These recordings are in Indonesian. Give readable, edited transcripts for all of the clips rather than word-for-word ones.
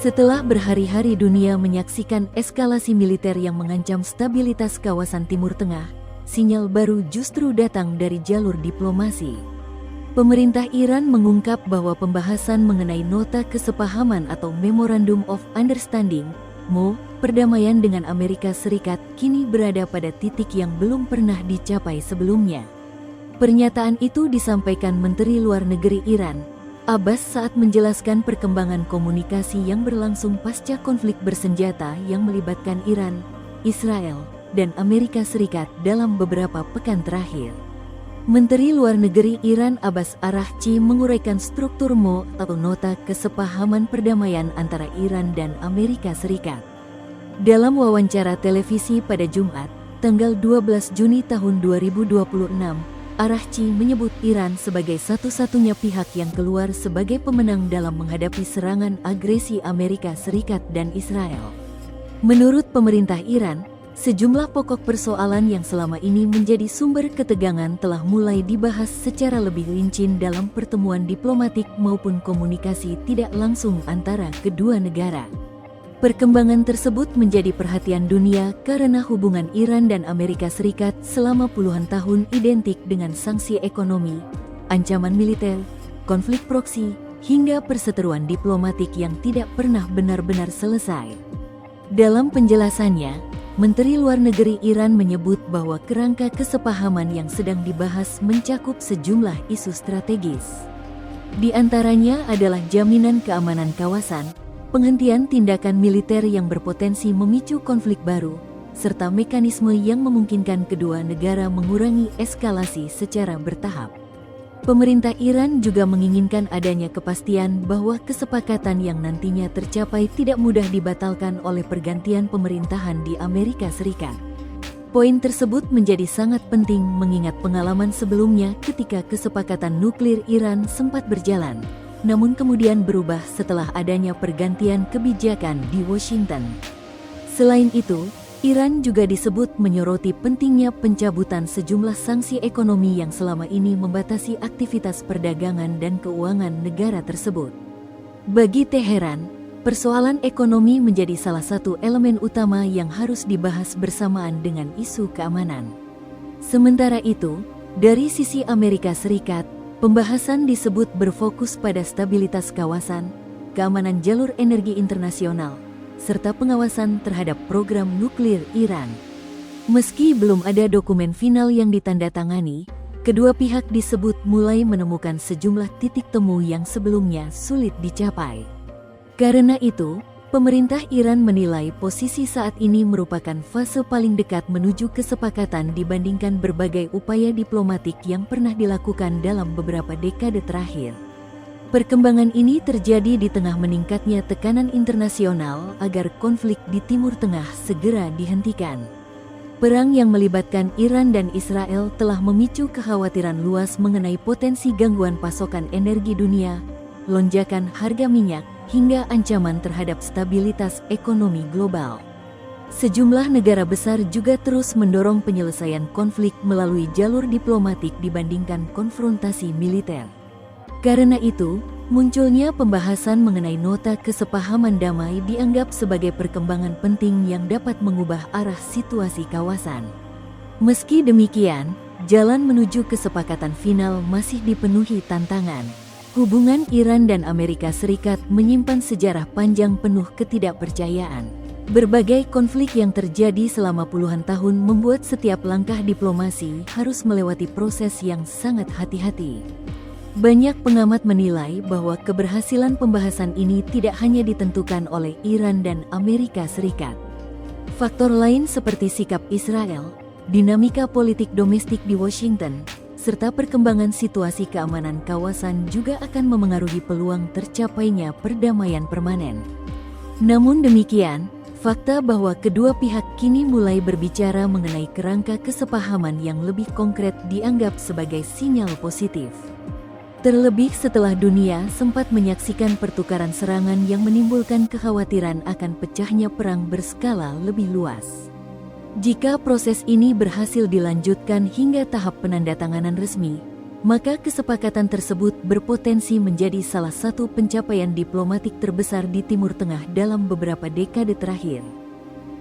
Setelah berhari-hari dunia menyaksikan eskalasi militer yang mengancam stabilitas kawasan Timur Tengah, sinyal baru justru datang dari jalur diplomasi. Pemerintah Iran mengungkap bahwa pembahasan mengenai Nota Kesepahaman atau Memorandum of Understanding, MOU, perdamaian dengan Amerika Serikat kini berada pada titik yang belum pernah dicapai sebelumnya. Pernyataan itu disampaikan Menteri Luar Negeri Iran, Abbas, saat menjelaskan perkembangan komunikasi yang berlangsung pasca konflik bersenjata yang melibatkan Iran, Israel, dan Amerika Serikat dalam beberapa pekan terakhir. Menteri Luar Negeri Iran Abbas Araghchi menguraikan struktur MOU atau Nota Kesepahaman Perdamaian antara Iran dan Amerika Serikat. Dalam wawancara televisi pada Jumat, tanggal 12 Juni tahun 2026, Araghchi menyebut Iran sebagai satu-satunya pihak yang keluar sebagai pemenang dalam menghadapi serangan agresi Amerika Serikat dan Israel. Menurut pemerintah Iran, sejumlah pokok persoalan yang selama ini menjadi sumber ketegangan telah mulai dibahas secara lebih rinci dalam pertemuan diplomatik maupun komunikasi tidak langsung antara kedua negara. Perkembangan tersebut menjadi perhatian dunia karena hubungan Iran dan Amerika Serikat selama puluhan tahun identik dengan sanksi ekonomi, ancaman militer, konflik proksi, hingga perseteruan diplomatik yang tidak pernah benar-benar selesai. Dalam penjelasannya, Menteri Luar Negeri Iran menyebut bahwa kerangka kesepahaman yang sedang dibahas mencakup sejumlah isu strategis. Di antaranya adalah jaminan keamanan kawasan, penghentian tindakan militer yang berpotensi memicu konflik baru, serta mekanisme yang memungkinkan kedua negara mengurangi eskalasi secara bertahap. Pemerintah Iran juga menginginkan adanya kepastian bahwa kesepakatan yang nantinya tercapai tidak mudah dibatalkan oleh pergantian pemerintahan di Amerika Serikat. Poin tersebut menjadi sangat penting mengingat pengalaman sebelumnya ketika kesepakatan nuklir Iran sempat berjalan, namun kemudian berubah setelah adanya pergantian kebijakan di Washington. Selain itu, Iran juga disebut menyoroti pentingnya pencabutan sejumlah sanksi ekonomi yang selama ini membatasi aktivitas perdagangan dan keuangan negara tersebut. Bagi Teheran, persoalan ekonomi menjadi salah satu elemen utama yang harus dibahas bersamaan dengan isu keamanan. Sementara itu, dari sisi Amerika Serikat, pembahasan disebut berfokus pada stabilitas kawasan, keamanan jalur energi internasional, serta pengawasan terhadap program nuklir Iran. Meski belum ada dokumen final yang ditandatangani, kedua pihak disebut mulai menemukan sejumlah titik temu yang sebelumnya sulit dicapai. Karena itu, pemerintah Iran menilai posisi saat ini merupakan fase paling dekat menuju kesepakatan dibandingkan berbagai upaya diplomatik yang pernah dilakukan dalam beberapa dekade terakhir. Perkembangan ini terjadi di tengah meningkatnya tekanan internasional agar konflik di Timur Tengah segera dihentikan. Perang yang melibatkan Iran dan Israel telah memicu kekhawatiran luas mengenai potensi gangguan pasokan energi dunia, lonjakan harga minyak, hingga ancaman terhadap stabilitas ekonomi global. Sejumlah negara besar juga terus mendorong penyelesaian konflik melalui jalur diplomatik dibandingkan konfrontasi militer. Karena itu, munculnya pembahasan mengenai Nota Kesepahaman Damai dianggap sebagai perkembangan penting yang dapat mengubah arah situasi kawasan. Meski demikian, jalan menuju kesepakatan final masih dipenuhi tantangan. Hubungan Iran dan Amerika Serikat menyimpan sejarah panjang penuh ketidakpercayaan. Berbagai konflik yang terjadi selama puluhan tahun membuat setiap langkah diplomasi harus melewati proses yang sangat hati-hati. Banyak pengamat menilai bahwa keberhasilan pembahasan ini tidak hanya ditentukan oleh Iran dan Amerika Serikat. Faktor lain seperti sikap Israel, dinamika politik domestik di Washington, serta perkembangan situasi keamanan kawasan juga akan memengaruhi peluang tercapainya perdamaian permanen. Namun demikian, fakta bahwa kedua pihak kini mulai berbicara mengenai kerangka kesepahaman yang lebih konkret dianggap sebagai sinyal positif. Terlebih setelah dunia sempat menyaksikan pertukaran serangan yang menimbulkan kekhawatiran akan pecahnya perang berskala lebih luas. Jika proses ini berhasil dilanjutkan hingga tahap penandatanganan resmi, maka kesepakatan tersebut berpotensi menjadi salah satu pencapaian diplomatik terbesar di Timur Tengah dalam beberapa dekade terakhir.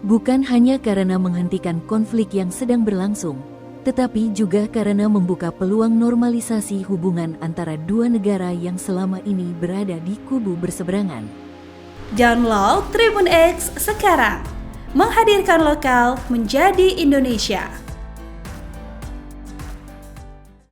Bukan hanya karena menghentikan konflik yang sedang berlangsung, tetapi juga karena membuka peluang normalisasi hubungan antara dua negara yang selama ini berada di kubu berseberangan. Download Tribun X sekarang, menghadirkan lokal menjadi Indonesia.